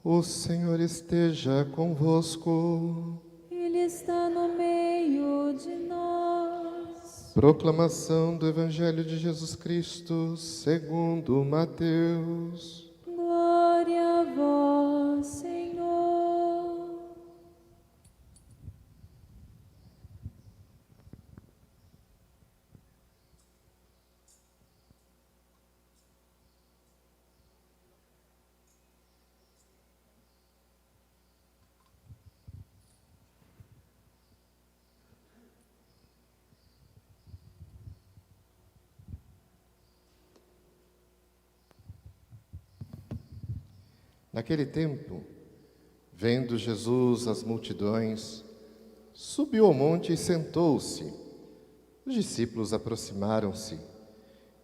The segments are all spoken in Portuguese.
O Senhor esteja convosco. Ele está no meio de nós. Proclamação do Evangelho de Jesus Cristo, segundo Mateus. Glória a vós, Senhor. Naquele tempo, vendo Jesus as multidões, subiu ao monte e sentou-se. Os discípulos aproximaram-se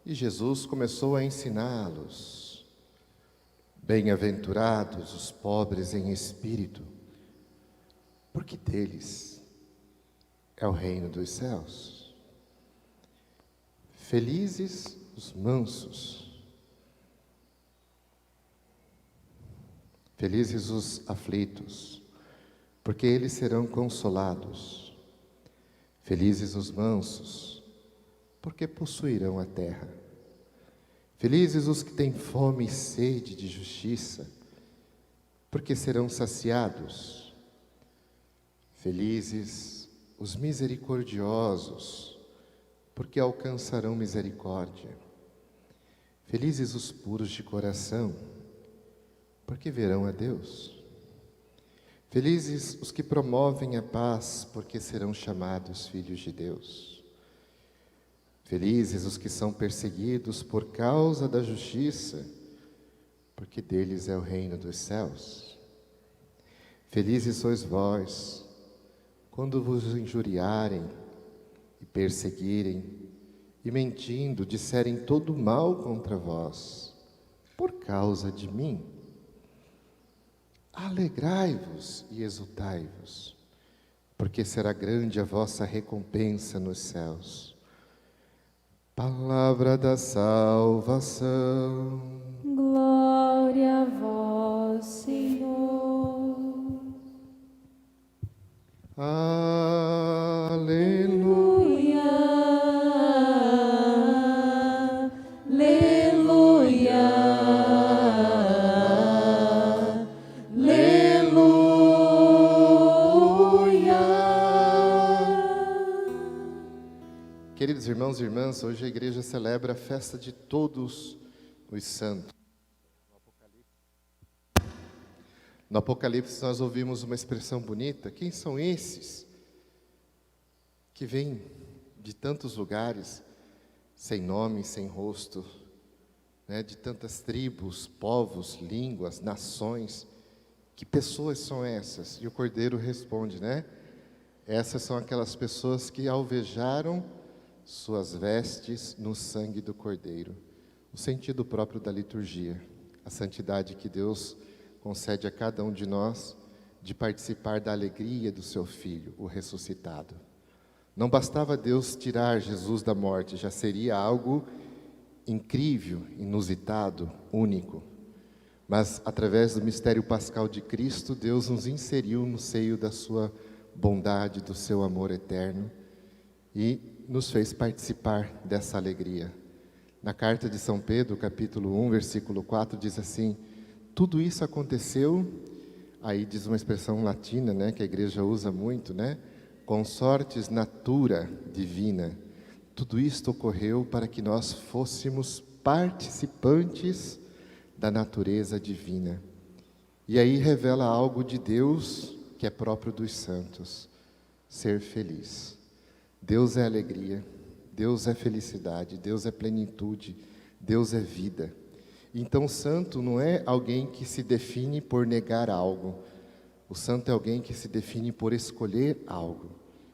e Jesus começou a ensiná-los. Bem-aventurados os pobres em espírito, porque deles é o reino dos céus. Felizes os mansos, felizes os aflitos, porque eles serão consolados. Felizes os mansos, porque possuirão a terra. Felizes os que têm fome e sede de justiça, porque serão saciados. Felizes os misericordiosos, porque alcançarão misericórdia. Felizes os puros de coração, porque verão a Deus. Felizes os que promovem a paz, porque serão chamados filhos de Deus. Felizes os que são perseguidos por causa da justiça, porque deles é o reino dos céus. Felizes sois vós, quando vos injuriarem e perseguirem, e mentindo disserem todo mal contra vós, por causa de mim. Alegrai-vos e exultai-vos, porque será grande a vossa recompensa nos céus. Palavra da salvação. Glória a vós, Senhor. Aleluia. Aleluia. Queridos irmãos e irmãs, hoje a igreja celebra a festa de todos os santos. No Apocalipse nós ouvimos uma expressão bonita: quem são esses que vêm de tantos lugares, sem nome, sem rosto, né, de tantas tribos, povos, línguas, nações? Que pessoas são essas? E o Cordeiro responde, né? Essas são aquelas pessoas que alvejaram suas vestes no sangue do Cordeiro. O sentido próprio da liturgia, a santidade que Deus concede a cada um de nós de participar da alegria do seu Filho, o ressuscitado. Não bastava Deus tirar Jesus da morte, já seria algo incrível, inusitado, único. Mas através do mistério pascal de Cristo, Deus nos inseriu no seio da sua bondade, do seu amor eterno e nos fez participar dessa alegria. Na carta de São Pedro, capítulo 1, versículo 4, diz assim: tudo isso aconteceu, aí diz uma expressão latina, né, que a igreja usa muito, né? Consortes natura divina. Tudo isto ocorreu para que nós fôssemos participantes da natureza divina. E aí revela algo de Deus que é próprio dos santos: ser feliz. Deus é alegria, Deus é felicidade, Deus é plenitude, Deus é vida. Então o santo não é alguém que se define por negar algo. O santo é alguém que se define por escolher algo,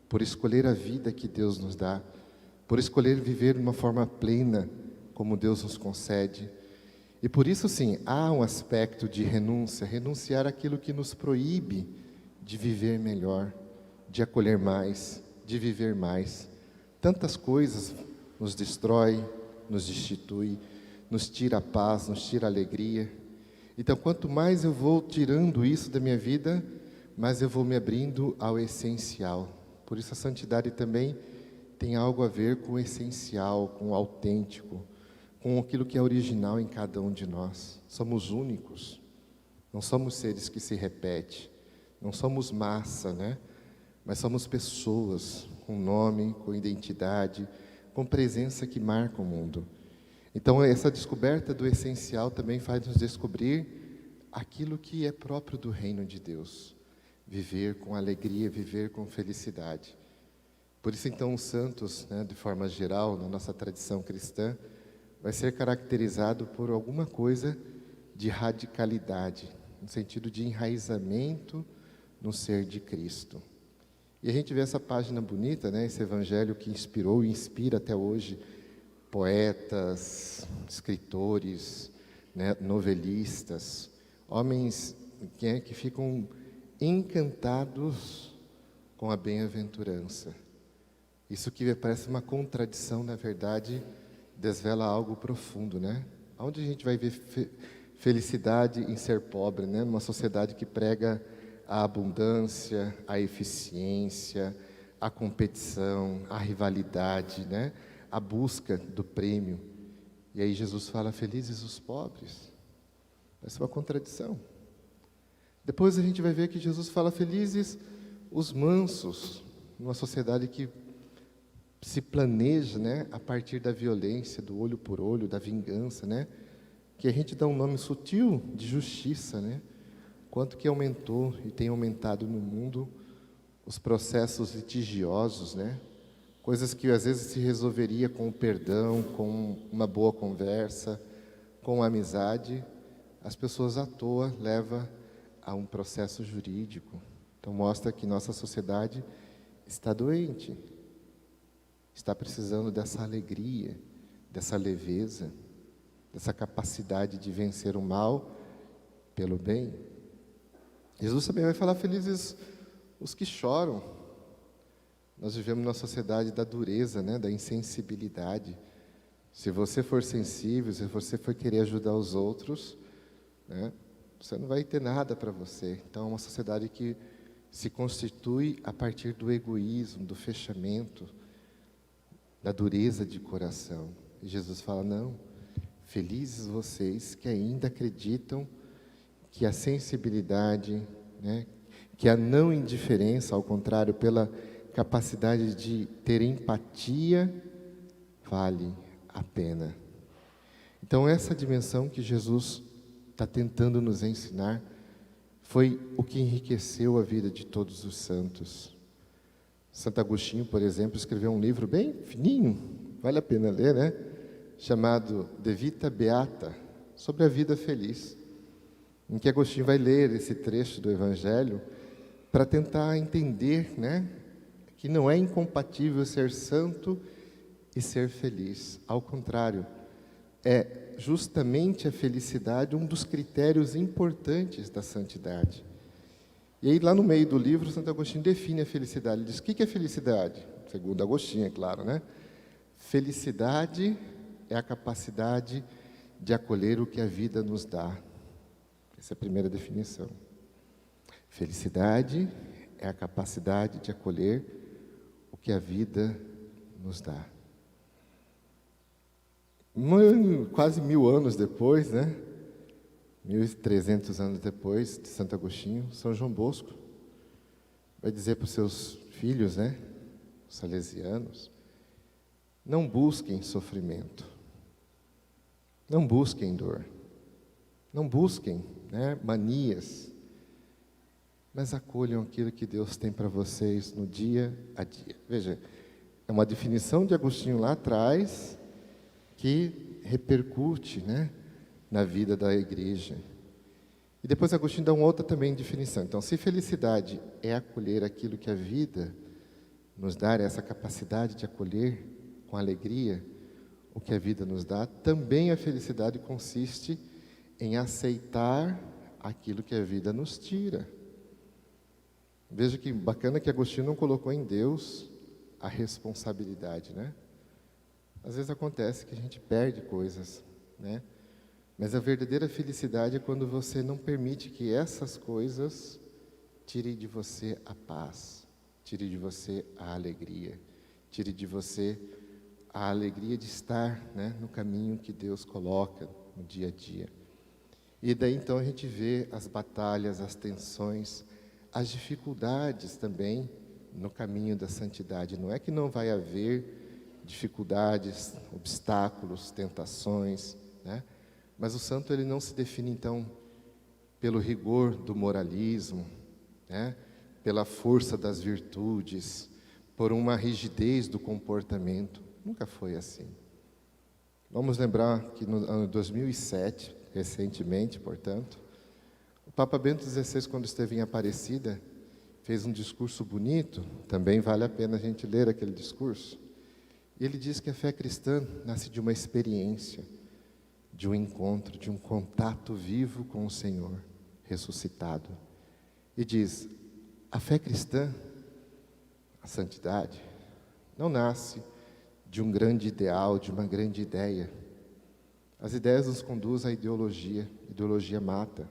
por escolher a vida que Deus nos dá, por escolher viver de uma forma plena, como Deus nos concede. E por isso sim, há um aspecto de renúncia, renunciar àquilo que nos proíbe de viver melhor, de acolher mais, de viver mais. Tantas coisas nos destrói, nos destitui, nos tira a paz, nos tira a alegria. Então, quanto mais eu vou tirando isso da minha vida, mais eu vou me abrindo ao essencial. Por isso a santidade também tem algo a ver com o essencial, com o autêntico, com aquilo que é original em cada um de nós. Somos únicos, não somos seres que se repetem, não somos massa, né? Mas somos pessoas com nome, com identidade, com presença que marca o mundo. Então, essa descoberta do essencial também faz nos descobrir aquilo que é próprio do reino de Deus. Viver com alegria, viver com felicidade. Por isso, então, os santos, né, de forma geral, na nossa tradição cristã, vai ser caracterizado por alguma coisa de radicalidade, no sentido de enraizamento no ser de Cristo. E a gente vê essa página bonita, né, esse evangelho que inspirou e inspira até hoje poetas, escritores, né, novelistas, homens que ficam encantados com a bem-aventurança. Isso que parece uma contradição, na verdade, desvela algo profundo, né? Onde a gente vai ver felicidade em ser pobre, né? Numa sociedade que prega a abundância, a eficiência, a competição, a rivalidade, né? A busca do prêmio. E aí Jesus fala, felizes os pobres. Essa é uma contradição. Depois a gente vai ver que Jesus fala, felizes os mansos, numa sociedade que se planeja, né, a partir da violência, do olho por olho, da vingança, né? Que a gente dá um nome sutil de justiça, né? Quanto que aumentou e tem aumentado no mundo os processos litigiosos, né? Coisas que às vezes se resolveria com o perdão, com uma boa conversa, com a amizade, as pessoas à toa levam a um processo jurídico. Então mostra que nossa sociedade está doente, está precisando dessa alegria, dessa leveza, dessa capacidade de vencer o mal pelo bem. Jesus também vai falar, felizes os que choram. Nós vivemos numa sociedade da dureza, né, da insensibilidade. Se você for sensível, se você for querer ajudar os outros, né, você não vai ter nada para você. Então, é uma sociedade que se constitui a partir do egoísmo, do fechamento, da dureza de coração. E Jesus fala, não, felizes vocês que ainda acreditam que a sensibilidade, né, que a não indiferença, ao contrário, pela capacidade de ter empatia, vale a pena. Então, essa dimensão que Jesus está tentando nos ensinar foi o que enriqueceu a vida de todos os santos. Santo Agostinho, por exemplo, escreveu um livro bem fininho, vale a pena ler, né? Chamado De Vita Beata, sobre a vida feliz, em que Agostinho vai ler esse trecho do Evangelho para tentar entender, né, que não é incompatível ser santo e ser feliz. Ao contrário, é justamente a felicidade um dos critérios importantes da santidade. E aí, lá no meio do livro, Santo Agostinho define a felicidade. Ele diz, o que é felicidade? Segundo Agostinho, é claro, né? Felicidade é a capacidade de acolher o que a vida nos dá. Essa é a primeira definição. Felicidade é a capacidade de acolher o que a vida nos dá. Quase 1000 anos depois, né? 1300 anos depois de Santo Agostinho, São João Bosco vai dizer para os seus filhos, né? Os salesianos, não busquem sofrimento, não busquem dor, não busquem, né, manias, mas acolham aquilo que Deus tem para vocês no dia a dia. Veja, é uma definição de Agostinho lá atrás que repercute, né, na vida da igreja. E depois Agostinho dá uma outra também definição. Então, se felicidade é acolher aquilo que a vida nos dá, essa capacidade de acolher com alegria o que a vida nos dá, também a felicidade consiste em aceitar aquilo que a vida nos tira. Veja que bacana que Agostinho não colocou em Deus a responsabilidade, né? Às vezes acontece que a gente perde coisas, né? Mas a verdadeira felicidade é quando você não permite que essas coisas tirem de você a paz, tirem de você a alegria, tirem de você a alegria de estar, né, no caminho que Deus coloca no dia a dia. E daí então a gente vê as batalhas, as tensões, as dificuldades também no caminho da santidade. Não é que não vai haver dificuldades, obstáculos, tentações, né? Mas o santo ele não se define então pelo rigor do moralismo, né? Pela força das virtudes, por uma rigidez do comportamento. Nunca foi assim. Vamos lembrar que no ano 2007, recentemente, portanto, o Papa Bento XVI, quando esteve em Aparecida, fez um discurso bonito, também vale a pena a gente ler aquele discurso. E ele diz que a fé cristã nasce de uma experiência, de um encontro, de um contato vivo com o Senhor ressuscitado. E diz, a fé cristã, a santidade, não nasce de um grande ideal, de uma grande ideia. As ideias nos conduzem à ideologia, ideologia mata.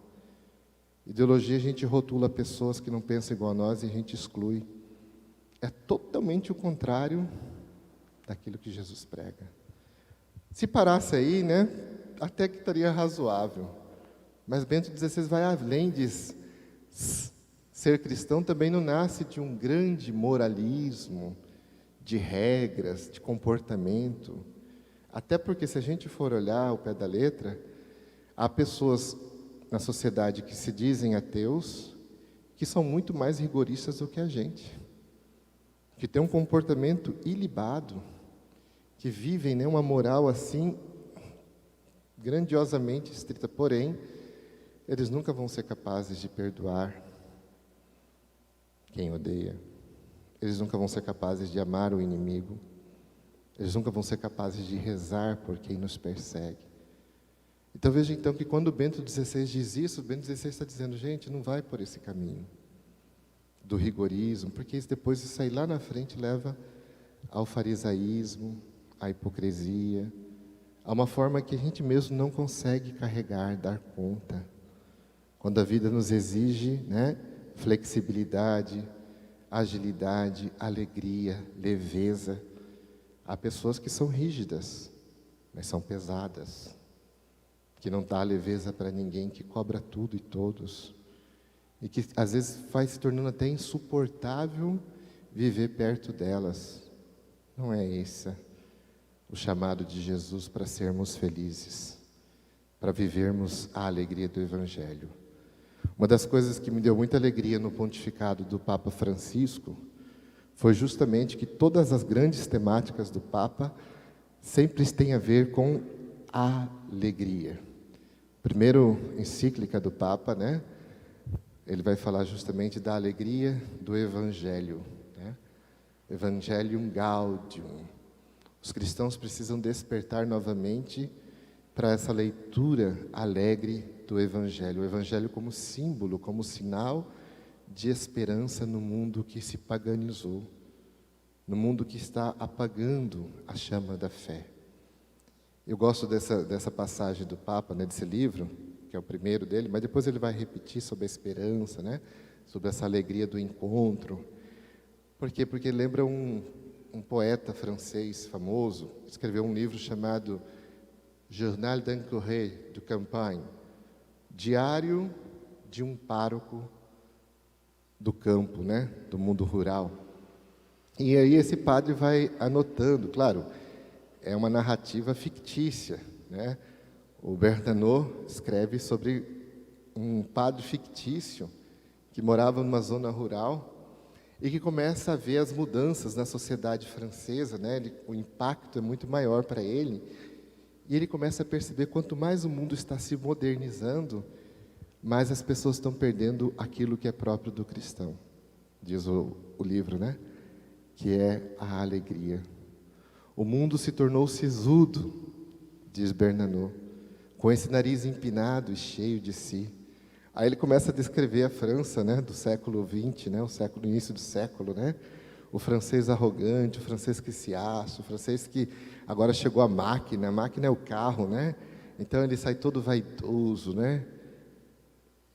Ideologia a gente rotula pessoas que não pensam igual a nós e a gente exclui. É totalmente o contrário daquilo que Jesus prega. Se parasse aí, né, até que estaria razoável. Mas Bento XVI vai além, diz, ser cristão também não nasce de um grande moralismo, de regras, de comportamento. Até porque se a gente for olhar ao pé da letra, há pessoas na sociedade que se dizem ateus, que são muito mais rigoristas do que a gente, que têm um comportamento ilibado, que vivem, né, uma moral assim, grandiosamente estrita, porém, eles nunca vão ser capazes de perdoar quem odeia, eles nunca vão ser capazes de amar o inimigo, eles nunca vão ser capazes de rezar por quem nos persegue. Então veja então que quando Bento XVI diz isso, Bento XVI está dizendo, gente, não vai por esse caminho do rigorismo, porque depois isso aí lá na frente leva ao farisaísmo, à hipocrisia, a uma forma que a gente mesmo não consegue carregar, dar conta. Quando a vida nos exige, né, flexibilidade, agilidade, alegria, leveza, há pessoas que são rígidas, mas são pesadas, que não dá leveza para ninguém, que cobra tudo e todos, e que às vezes vai se tornando até insuportável viver perto delas. Não é esse o chamado de Jesus para sermos felizes, para vivermos a alegria do Evangelho. Uma das coisas que me deu muita alegria no pontificado do Papa Francisco foi justamente que todas as grandes temáticas do Papa sempre têm a ver com alegria. Primeiro encíclica do Papa, né? Ele vai falar justamente da alegria do Evangelho, né? Evangelium Gaudium. Os cristãos precisam despertar novamente para essa leitura alegre do Evangelho. O Evangelho como símbolo, como sinal de esperança no mundo que se paganizou, no mundo que está apagando a chama da fé. Eu gosto dessa passagem do Papa, né, desse livro, que é o primeiro dele, mas depois ele vai repetir sobre a esperança, né, sobre essa alegria do encontro. Por quê? Porque lembra um poeta francês famoso, escreveu um livro chamado Journal d'un curé de campagne, Diário de um pároco do campo, né, do mundo rural. E aí esse padre vai anotando, claro, é uma narrativa fictícia, né? O Bernanos escreve sobre um padre fictício que morava numa zona rural e que começa a ver as mudanças na sociedade francesa, né? O impacto é muito maior para ele, e ele começa a perceber quanto mais o mundo está se modernizando, mais as pessoas estão perdendo aquilo que é próprio do cristão, diz o livro, né? Que é a alegria. O mundo se tornou sisudo, diz Bernanos, com esse nariz empinado e cheio de si. Aí ele começa a descrever a França, né, do século XX, né, início do século, né? O francês arrogante, o francês que se acha, o francês que agora chegou a máquina é o carro, né? Então ele sai todo vaidoso, né?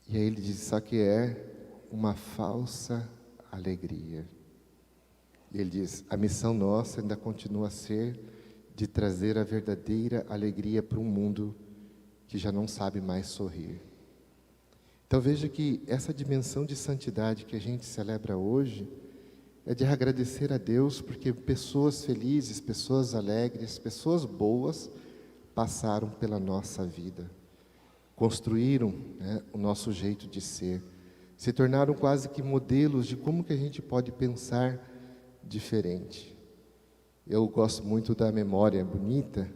E aí ele diz, só que é uma falsa alegria. E ele diz, a missão nossa ainda continua a ser de trazer a verdadeira alegria para um mundo que já não sabe mais sorrir. Então veja que essa dimensão de santidade que a gente celebra hoje é de agradecer a Deus porque pessoas felizes, pessoas alegres, pessoas boas passaram pela nossa vida, construíram, né, o nosso jeito de ser, se tornaram quase que modelos de como que a gente pode pensar diferente. Eu gosto muito da memória bonita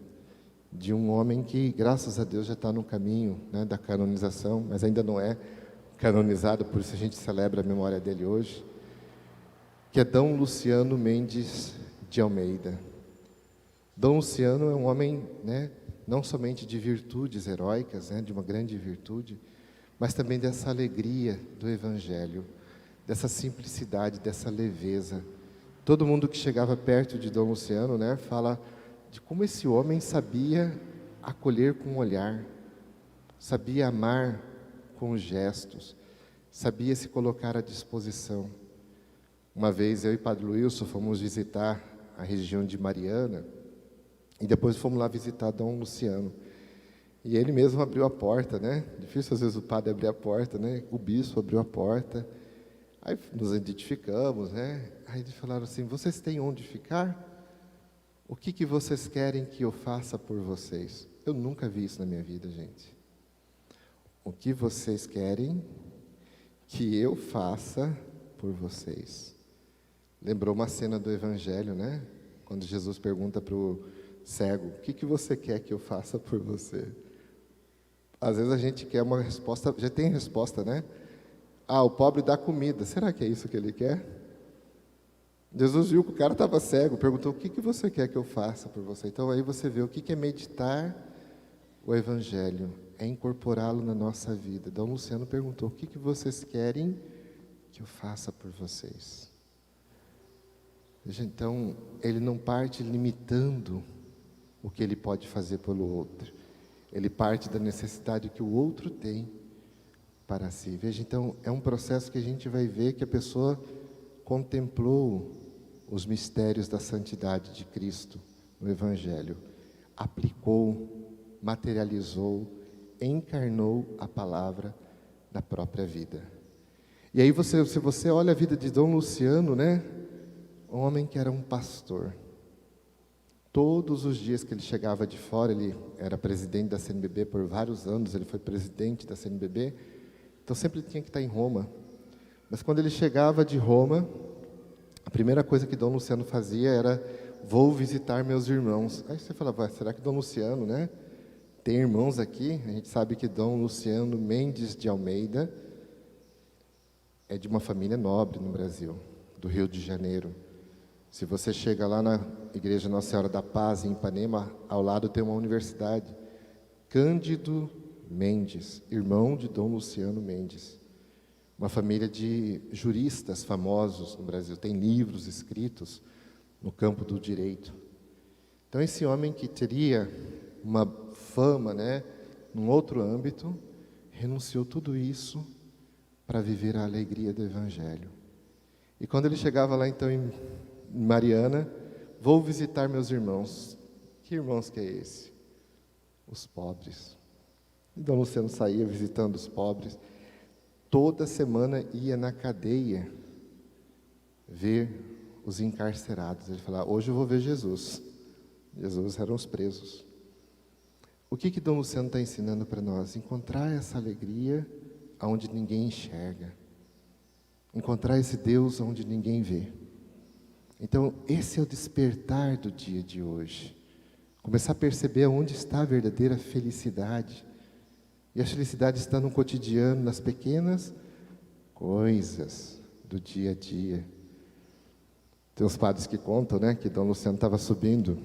de um homem que, graças a Deus, já está no caminho, né, da canonização, mas ainda não é canonizado, por isso a gente celebra a memória dele hoje, que é Dom Luciano Mendes de Almeida. Dom Luciano é um homem, né, não somente de virtudes heróicas, né, de uma grande virtude, mas também dessa alegria do Evangelho, dessa simplicidade, dessa leveza. Todo mundo que chegava perto de Dom Luciano, né, fala de como esse homem sabia acolher com o olhar, sabia amar com os gestos, sabia se colocar à disposição. Uma vez eu e Padre Wilson fomos visitar a região de Mariana e depois fomos lá visitar Dom Luciano. E ele mesmo abriu a porta, né? Difícil às vezes o padre abrir a porta, né? O bispo abriu a porta. Aí nos identificamos, né? Aí eles falaram assim, vocês têm onde ficar? O que vocês querem que eu faça por vocês? Eu nunca vi isso na minha vida, gente. O que vocês querem que eu faça por vocês? Lembrou uma cena do Evangelho, né? Quando Jesus pergunta para o cego, o que você quer que eu faça por você? Às vezes a gente quer uma resposta, já tem resposta, né? Ah, o pobre dá comida, será que é isso que ele quer? Jesus viu que o cara estava cego, perguntou, o que você quer que eu faça por você? Então aí você vê o que é meditar o Evangelho, é incorporá-lo na nossa vida. Dom Luciano perguntou, o que vocês querem que eu faça por vocês? Veja, então, ele não parte limitando o que ele pode fazer pelo outro. Ele parte da necessidade que o outro tem para si. Veja, então, é um processo que a gente vai ver que a pessoa contemplou os mistérios da santidade de Cristo no Evangelho, aplicou, materializou, encarnou a palavra na própria vida. E aí, se você olha a vida de Dom Luciano, né? Um homem que era um pastor. Todos os dias que ele chegava de fora, ele era presidente da CNBB por vários anos, ele foi presidente da CNBB, então sempre tinha que estar em Roma. Mas quando ele chegava de Roma, a primeira coisa que Dom Luciano fazia era, vou visitar meus irmãos. Aí você fala, será que Dom Luciano, né, tem irmãos aqui? A gente sabe que Dom Luciano Mendes de Almeida é de uma família nobre no Brasil, do Rio de Janeiro. Se você chega lá na Igreja Nossa Senhora da Paz, em Ipanema, ao lado tem uma universidade. Cândido Mendes, irmão de Dom Luciano Mendes. Uma família de juristas famosos no Brasil. Tem livros escritos no campo do direito. Então, esse homem que teria uma fama, né, num outro âmbito, renunciou tudo isso para viver a alegria do Evangelho. E quando ele chegava lá, então, em Mariana, vou visitar meus irmãos. Que irmãos que é esse? Os pobres. E Dom Luciano saía visitando os pobres. Toda semana ia na cadeia ver os encarcerados. Ele falava, hoje eu vou ver Jesus. Jesus eram os presos. O que Dom Luciano está ensinando para nós? Encontrar essa alegria onde ninguém enxerga. Encontrar esse Deus onde ninguém vê. Então, esse é o despertar do dia de hoje. Começar a perceber onde está a verdadeira felicidade. E a felicidade está no cotidiano, nas pequenas coisas do dia a dia. Tem uns padres que contam, né, que Dom Luciano estava subindo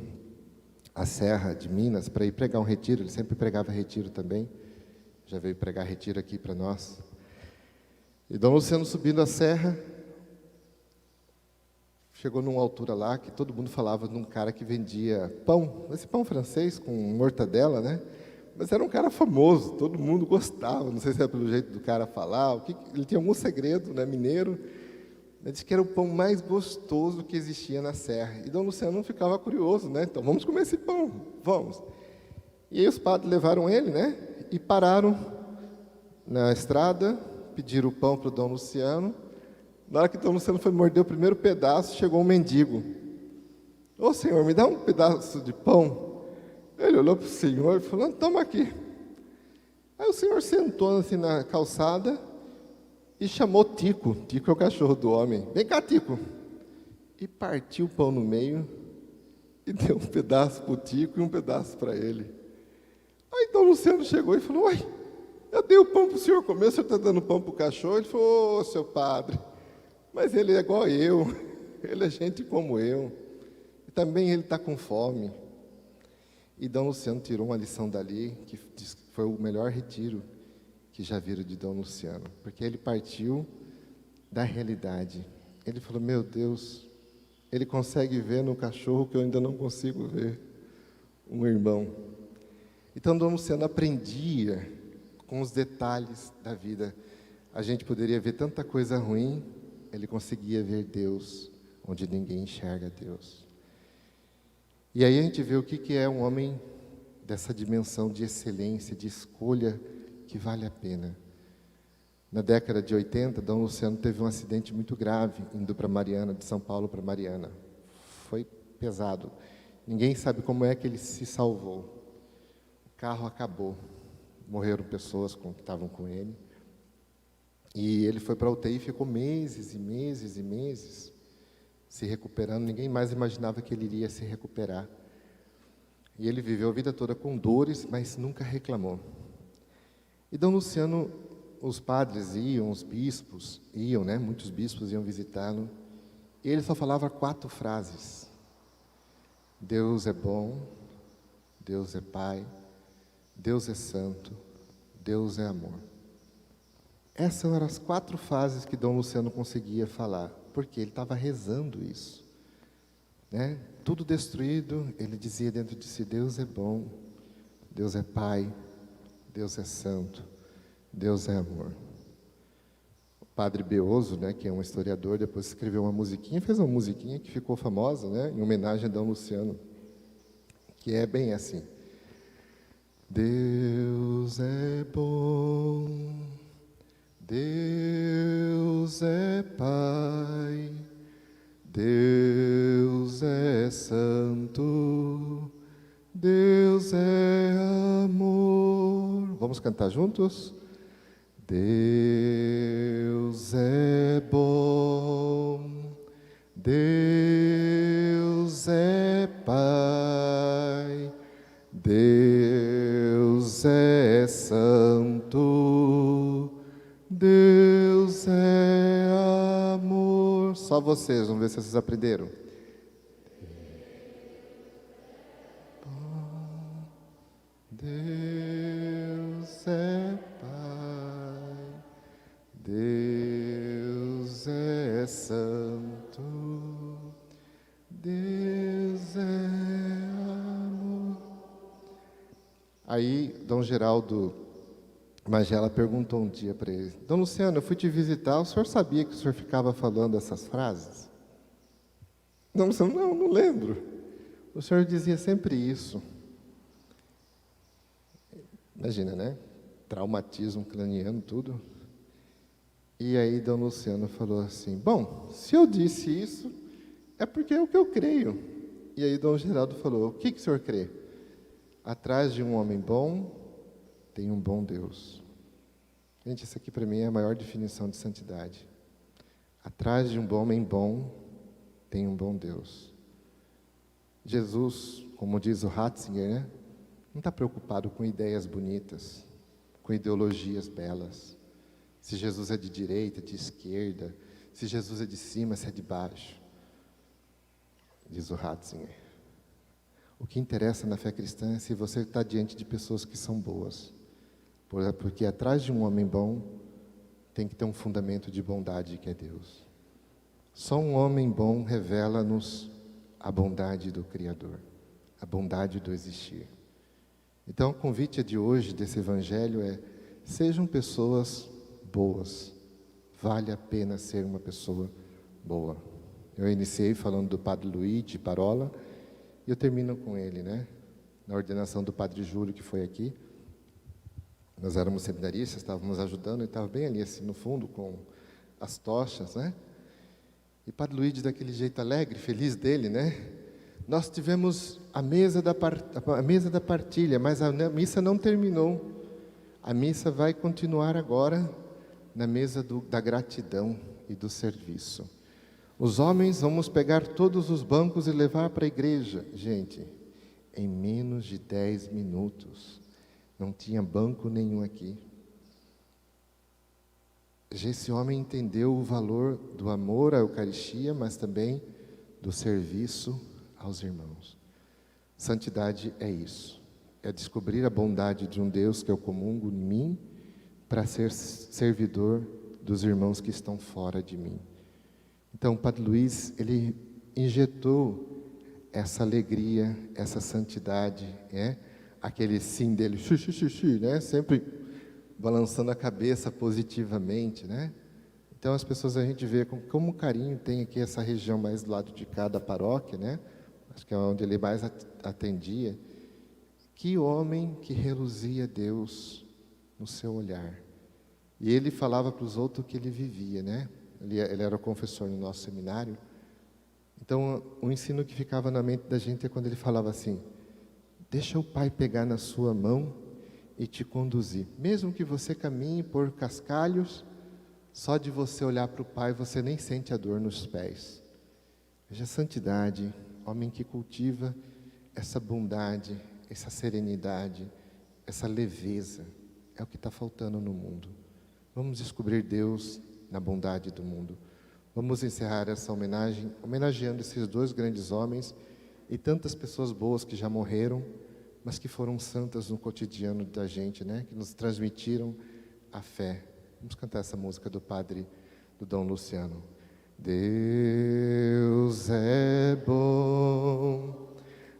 a Serra de Minas para ir pregar um retiro. Ele sempre pregava retiro também. Já veio pregar retiro aqui para nós. E Dom Luciano subindo a serra, chegou numa altura lá que todo mundo falava de um cara que vendia pão, esse pão francês com mortadela, né? Mas era um cara famoso, todo mundo gostava. Não sei se era pelo jeito do cara falar, ele tinha algum segredo, né, mineiro. Ele disse que era o pão mais gostoso que existia na serra. E Dom Luciano ficava curioso, né? Então, vamos comer esse pão, vamos. E aí os padres levaram ele, né? E pararam na estrada, pediram o pão para o Dom Luciano. Na hora que o Dom Luciano foi morder o primeiro pedaço, chegou um mendigo. Ô, senhor, me dá um pedaço de pão. Ele olhou para o senhor e falou, toma aqui. Aí o senhor sentou assim na calçada e chamou Tico. Tico é o cachorro do homem. Vem cá, Tico. E partiu o pão no meio e deu um pedaço para o Tico e um pedaço para ele. Aí Dom Luciano chegou e falou, uai, eu dei o pão para o senhor comer, o senhor está dando pão para o cachorro? Ele falou, ô, seu padre, mas ele é igual eu, ele é gente como eu. E também ele está com fome. E Dom Luciano tirou uma lição dali, que diz que foi o melhor retiro que já viram de Dom Luciano. Porque ele partiu da realidade. Ele falou, meu Deus, ele consegue ver no cachorro que eu ainda não consigo ver, um irmão. Então Dom Luciano aprendia com os detalhes da vida. A gente poderia ver tanta coisa ruim, ele conseguia ver Deus, onde ninguém enxerga Deus. E aí a gente vê o que é um homem dessa dimensão de excelência, de escolha, que vale a pena. Na década de 80, Dom Luciano teve um acidente muito grave, indo para Mariana, de São Paulo para Mariana. Foi pesado. Ninguém sabe como é que ele se salvou. O carro acabou. Morreram pessoas que estavam com ele. E ele foi para a UTI e ficou meses e meses e meses se recuperando. Ninguém mais imaginava que ele iria se recuperar. E ele viveu a vida toda com dores, mas nunca reclamou. E Dom Luciano, os padres iam, os bispos iam, né? Muitos bispos iam visitá-lo. E ele só falava 4 frases. Deus é bom, Deus é Pai, Deus é santo, Deus é amor. Essas eram as 4 frases que Dom Luciano conseguia falar, porque ele estava rezando isso, né? Tudo destruído, ele dizia dentro de si, Deus é bom, Deus é Pai, Deus é santo, Deus é amor. O padre Beoso, né, que é um historiador, depois escreveu uma musiquinha, fez uma musiquinha que ficou famosa, né, em homenagem a Dom Luciano, que é bem assim. Deus é bom, Deus é Pai, Deus é santo, Deus é amor. Vamos cantar juntos? Deus é bom, Deus é Pai, Deus é santo, Deus é amor. Só vocês, vamos ver se vocês aprenderam. Deus é Pai, Deus é santo, Deus é amor. Aí, Dom Geraldo Magela perguntou um dia para ele, Dom Luciano, eu fui te visitar, o senhor sabia que o senhor ficava falando essas frases? Dom Luciano, não lembro. O senhor dizia sempre isso. Imagina, né? Traumatismo craniano, tudo. E aí Dom Luciano falou assim, bom, se eu disse isso, é porque é o que eu creio. E aí Dom Geraldo falou, o que o senhor crê? Atrás de um homem bom, tem um bom Deus. Gente, isso aqui para mim é a maior definição de santidade. Atrás de um homem bom, tem um bom Deus. Jesus, como diz o Ratzinger, né? Não está preocupado com ideias bonitas, com ideologias belas. Se Jesus é de direita, de esquerda, se Jesus é de cima, se é de baixo. Diz o Ratzinger. O que interessa na fé cristã é se você está diante de pessoas que são boas. Porque atrás de um homem bom, tem que ter um fundamento de bondade que é Deus. Só um homem bom revela-nos a bondade do Criador, a bondade do existir. Então, o convite de hoje desse evangelho é: sejam pessoas boas. Vale a pena ser uma pessoa boa. Eu iniciei falando do Padre Luigi Parola e eu termino com ele, né? Na ordenação do Padre Júlio, que foi aqui. Nós éramos seminaristas, estávamos ajudando, e estava bem ali, assim, no fundo, com as tochas, né? E Padre Luigi, daquele jeito alegre, feliz dele, né? Nós tivemos a mesa da partilha, mas a missa não terminou. A missa vai continuar agora na mesa da gratidão e do serviço. Os homens vamos pegar todos os bancos e levar para a igreja. Gente, em menos de 10 minutos, não tinha banco nenhum aqui. Esse homem entendeu o valor do amor à Eucaristia, mas também do serviço aos irmãos. Santidade é isso. É descobrir a bondade de um Deus que eu comungo em mim para ser servidor dos irmãos que estão fora de mim. Então, o Padre Luiz, ele injetou essa alegria, essa santidade, aquele sim dele, né? Sempre balançando a cabeça positivamente, né? Então, as pessoas, a gente vê como carinho tem aqui essa região mais do lado de cá da paróquia, né? Acho que é onde ele mais atendia. Que homem que reluzia Deus no seu olhar. E ele falava para os outros que ele vivia, né? Ele era o confessor no nosso seminário. Então, o ensino que ficava na mente da gente é quando ele falava assim: deixa o Pai pegar na sua mão e te conduzir. Mesmo que você caminhe por cascalhos, só de você olhar para o Pai, você nem sente a dor nos pés. Veja a santidade, homem que cultiva essa bondade, essa serenidade, essa leveza. É o que está faltando no mundo. Vamos descobrir Deus na bondade do mundo. Vamos encerrar essa homenagem, homenageando esses dois grandes homens e tantas pessoas boas que já morreram, mas que foram santas no cotidiano da gente, né? Que nos transmitiram a fé. Vamos cantar essa música do Padre, do Dom Luciano. Deus é bom,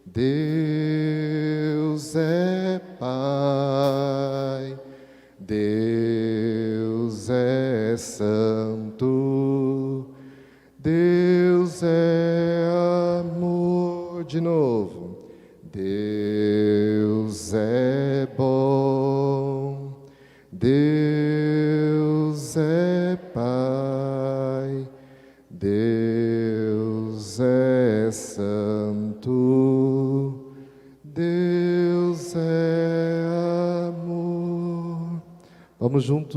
Deus é Pai, Deus é Santo, Deus é amor. De novo. Deus é bom, Deus é Pai, Deus é Santo, Deus é amor. Vamos juntos